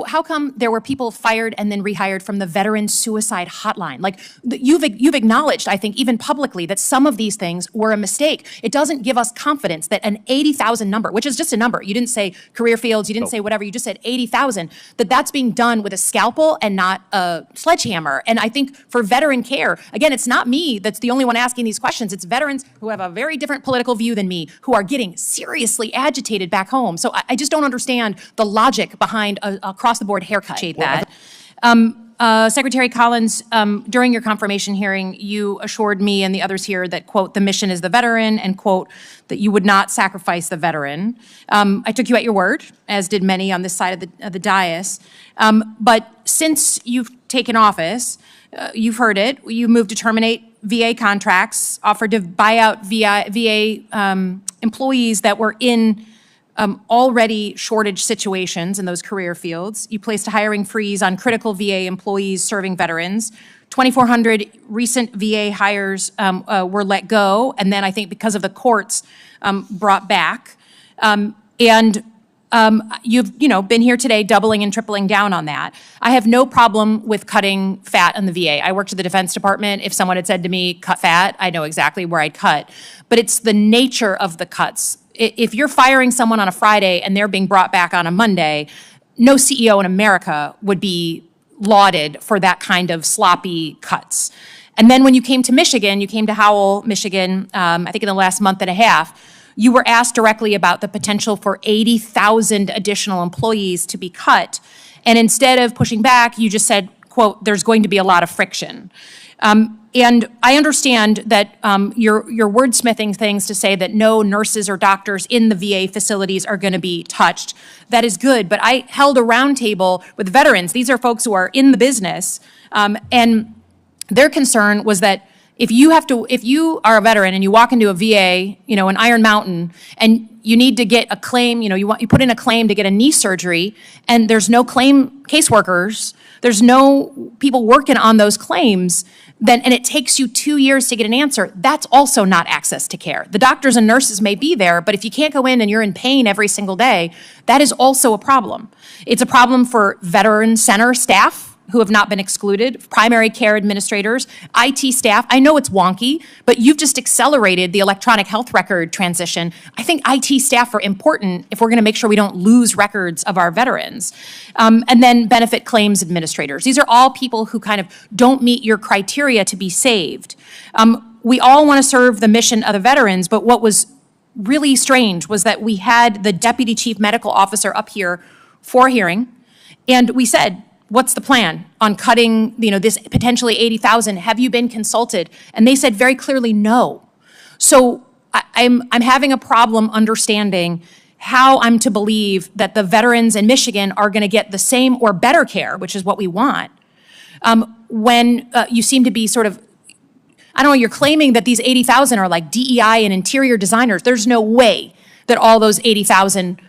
how come there were people fired and then rehired from the veteran suicide hotline? Like, you've acknowledged, I think, even publicly, that some of these things were a mistake. It doesn't give us confidence that an 80,000 number, which is just a number, you didn't say career fields, you didn't say whatever, you just said 80,000, that's being done with a scalpel and not a sledgehammer. And I think for veteran care, again, it's not me that's the only one asking these questions. It's veterans who have a very different political view than me who are getting seriously agitated back home. So I just don't understand the logic behind across-the-board haircut. Secretary Collins, during your confirmation hearing, you assured me and the others here that, quote, the mission is the veteran, and, quote, that you would not sacrifice the veteran. I took you at your word, as did many on this side of the dais. But since you've taken office, you've heard it, you moved to terminate VA contracts, offered to buy out VA employees that were in already shortage situations in those career fields. You placed a hiring freeze on critical VA employees serving veterans. 2,400 recent VA hires were let go, and then I think because of the courts, brought back. You've been here today doubling and tripling down on that. I have no problem with cutting fat in the VA. I worked at the Defense Department. If someone had said to me, cut fat, I know exactly where I'd cut. But it's the nature of the cuts. If you're firing someone on a Friday and they're being brought back on a Monday, no CEO in America would be lauded for that kind of sloppy cuts. And then when you came to Michigan, you came to Howell, Michigan, I think in the last month and a half, you were asked directly about the potential for 80,000 additional employees to be cut. And instead of pushing back, you just said, quote, there's going to be a lot of friction. And I understand that you're wordsmithing things to say that no nurses or doctors in the VA facilities are going to be touched. That is good, but I held a roundtable with veterans. These are folks who are in the business, and their concern was that if you are a veteran and you walk into a VA, in Iron Mountain, and you need to get a claim, you put in a claim to get a knee surgery, and there's no claim caseworkers, there's no people working on those claims, and it takes you 2 years to get an answer, that's also not access to care. The doctors and nurses may be there, but if you can't go in and you're in pain every single day, that is also a problem. It's a problem for veteran center staff who have not been excluded, primary care administrators, IT staff. I know it's wonky, but you've just accelerated the electronic health record transition. I think IT staff are important if we're going to make sure we don't lose records of our veterans. And then benefit claims administrators. These are all people who kind of don't meet your criteria to be saved. We all want to serve the mission of the veterans, but what was really strange was that we had the deputy chief medical officer up here for a hearing, and we said, what's the plan on cutting, this potentially 80,000? Have you been consulted? And they said very clearly no. So I'm having a problem understanding how I'm to believe that the veterans in Michigan are going to get the same or better care, which is what we want, when you seem to be sort of, I don't know, you're claiming that these 80,000 are like DEI and interior designers. There's no way that all those 80,000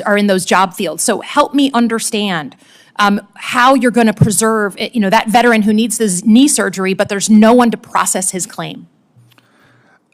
are in those job fields. So help me understand how you're going to preserve, that veteran who needs this knee surgery, but there's no one to process his claim.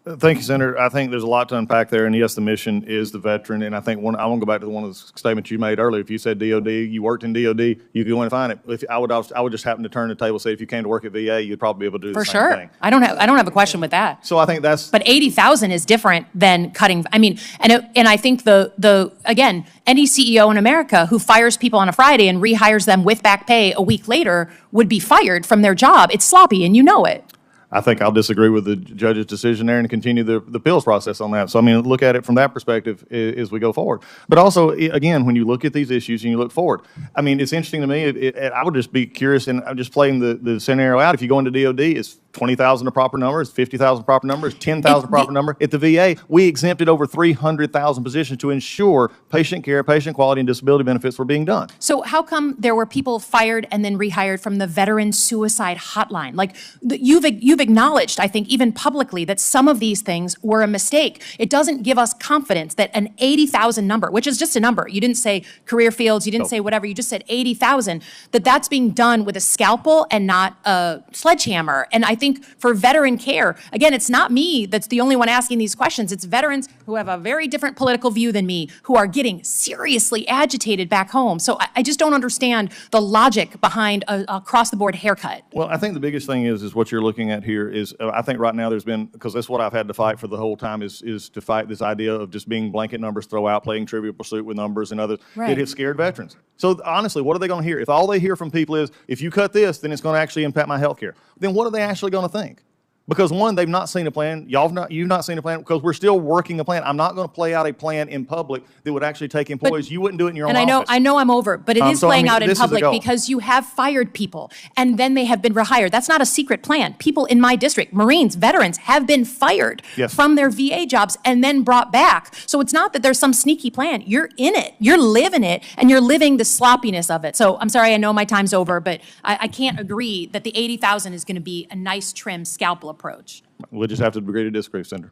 Thank you, Senator. I think there's a lot to unpack there, and yes, the mission is the veteran. And I think I want to go back to one of the statements you made earlier. If you said DOD, you worked in DOD, you could go and find it. If I would just happen to turn the table and say, if you came to work at VA, you'd probably be able to do the same thing. I don't have a question with that. So I think that's. But 80,000 is different than cutting. I mean, and I think again, any CEO in America who fires people on a Friday and rehires them with back pay a week later would be fired from their job. It's sloppy, and you know it. I think I'll disagree with the judge's decision there and continue the appeals process on that. So, I mean, look at it from that perspective as we go forward. But also, again, when you look at these issues and you look forward, I mean, it's interesting to me. I would just be curious, and I'm just playing the scenario out. If you go into DOD, it's 20,000 a proper number, it's 50,000 proper number, it's 10,000 proper number. At the VA, we exempted over 300,000 positions to ensure patient care, patient quality, and disability benefits were being done. So how come there were people fired and then rehired from the veteran suicide hotline? Like, you've acknowledged, I think, even publicly, that some of these things were a mistake. It doesn't give us confidence that an 80,000 number, which is just a number, you didn't say career fields, you didn't say whatever, you just said 80,000, that's being done with a scalpel and not a sledgehammer. And I think think for veteran care, again, it's not me that's the only one asking these questions. It's veterans who have a very different political view than me who are getting seriously agitated back home. So I just don't understand the logic behind a across-the-board haircut. Well, I think the biggest thing is what you're looking at here is, I think right now there's been, because that's what I've had to fight for the whole time, is to fight this idea of just being blanket numbers throw out, playing Trivial Pursuit with numbers and others. Right. It has scared veterans. So honestly, what are they going to hear? If all they hear from people is, if you cut this, then it's going to actually impact my health care, then what are they actually going to think? Because one, they've not seen a plan. You've not seen a plan, because we're still working a plan. I'm not going to play out a plan in public that would actually take employees. You wouldn't do it in your own office. I know I'm over, but it is playing out in this is the public goal. because you have fired people and then they have been rehired. That's not a secret plan. People in my district, Marines, veterans, have been fired from their VA jobs and then brought back. So it's not that there's some sneaky plan. You're in it. You're living it, and you're living the sloppiness of it. So I'm sorry, I know my time's over, but I can't agree that the 80,000 is going to be a nice, trim scalpel approach. We'll just have to agree to disagree, Senator.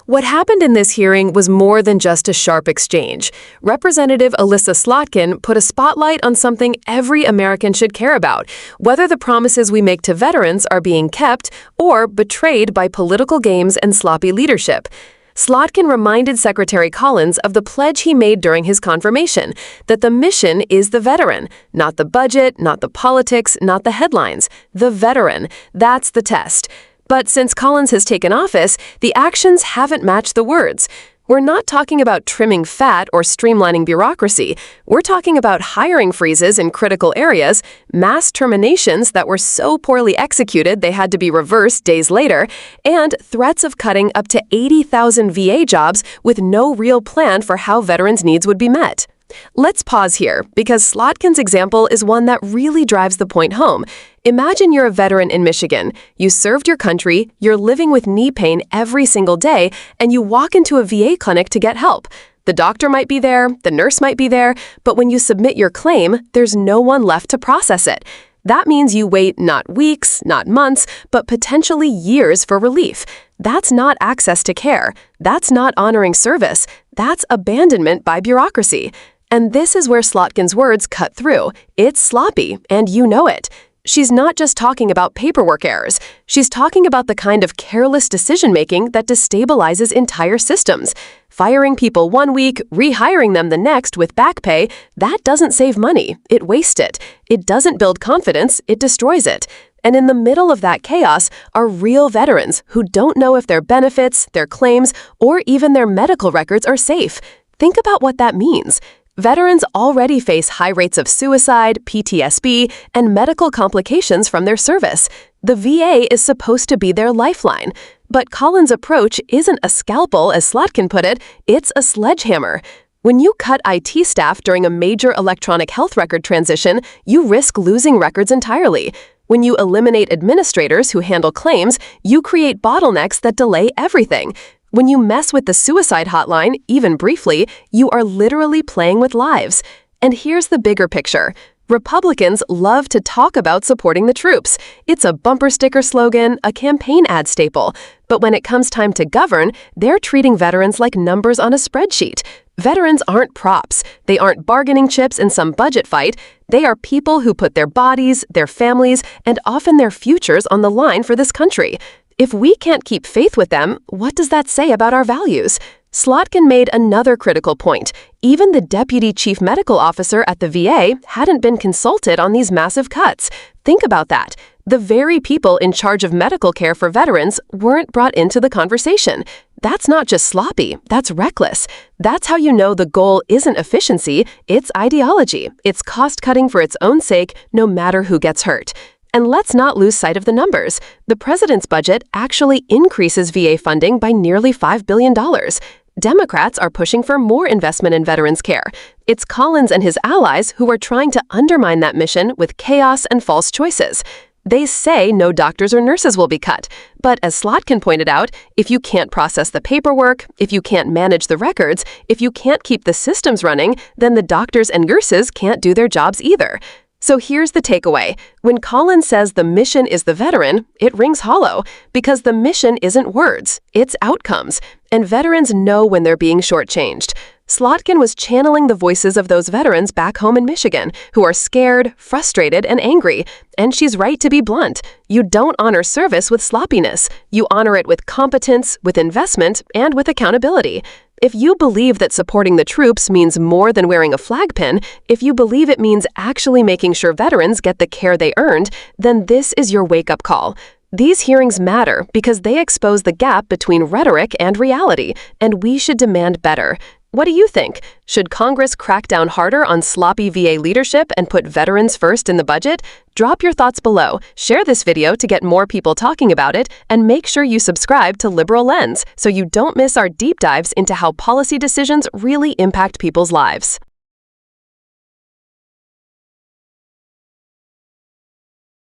What happened in this hearing was more than just a sharp exchange. Representative Elissa Slotkin put a spotlight on something every American should care about, whether the promises we make to veterans are being kept or betrayed by political games and sloppy leadership. Slotkin reminded Secretary Collins of the pledge he made during his confirmation, that the mission is the veteran, not the budget, not the politics, not the headlines. The veteran. That's the test. But since Collins has taken office, the actions haven't matched the words. We're not talking about trimming fat or streamlining bureaucracy. We're talking about hiring freezes in critical areas, mass terminations that were so poorly executed they had to be reversed days later, and threats of cutting up to 80,000 VA jobs with no real plan for how veterans' needs would be met. Let's pause here, because Slotkin's example is one that really drives the point home. Imagine you're a veteran in Michigan. You served your country, you're living with knee pain every single day, and you walk into a VA clinic to get help. The doctor might be there, the nurse might be there, but when you submit your claim, there's no one left to process it. That means you wait not weeks, not months, but potentially years for relief. That's not access to care. That's not honoring service. That's abandonment by bureaucracy. And this is where Slotkin's words cut through. It's sloppy, and you know it. She's not just talking about paperwork errors. She's talking about the kind of careless decision-making that destabilizes entire systems. Firing people one week, rehiring them the next with back pay, that doesn't save money. It wastes it. It doesn't build confidence. It destroys it. And in the middle of that chaos are real veterans who don't know if their benefits, their claims, or even their medical records are safe. Think about what that means. Veterans already face high rates of suicide, PTSD, and medical complications from their service. The VA is supposed to be their lifeline. But Collins' approach isn't a scalpel, as Slotkin put it, it's a sledgehammer. When you cut IT staff during a major electronic health record transition, you risk losing records entirely. When you eliminate administrators who handle claims, you create bottlenecks that delay everything. When you mess with the suicide hotline, even briefly, you are literally playing with lives. And here's the bigger picture. Republicans love to talk about supporting the troops. It's a bumper sticker slogan, a campaign ad staple. But when it comes time to govern, they're treating veterans like numbers on a spreadsheet. Veterans aren't props. They aren't bargaining chips in some budget fight. They are people who put their bodies, their families, and often their futures on the line for this country. If we can't keep faith with them, what does that say about our values? Slotkin made another critical point. Even the deputy chief medical officer at the VA hadn't been consulted on these massive cuts. Think about that. The very people in charge of medical care for veterans weren't brought into the conversation. That's not just sloppy, that's reckless. That's how you know the goal isn't efficiency, it's ideology. It's cost-cutting for its own sake, no matter who gets hurt. And let's not lose sight of the numbers. The president's budget actually increases VA funding by nearly $5 billion. Democrats are pushing for more investment in veterans care. It's Collins and his allies who are trying to undermine that mission with chaos and false choices. They say no doctors or nurses will be cut. But as Slotkin pointed out, if you can't process the paperwork, if you can't manage the records, if you can't keep the systems running, then the doctors and nurses can't do their jobs either. So here's the takeaway. When Collins says the mission is the veteran, it rings hollow, because the mission isn't words, it's outcomes. And veterans know when they're being shortchanged. Slotkin was channeling the voices of those veterans back home in Michigan who are scared, frustrated, and angry. And she's right to be blunt. You don't honor service with sloppiness. You honor it with competence, with investment, and with accountability. If you believe that supporting the troops means more than wearing a flag pin, if you believe it means actually making sure veterans get the care they earned, then this is your wake-up call. These hearings matter because they expose the gap between rhetoric and reality, and we should demand better. What do you think? Should Congress crack down harder on sloppy VA leadership and put veterans first in the budget? Drop your thoughts below, share this video to get more people talking about it, and make sure you subscribe to Liberal Lens so you don't miss our deep dives into how policy decisions really impact people's lives.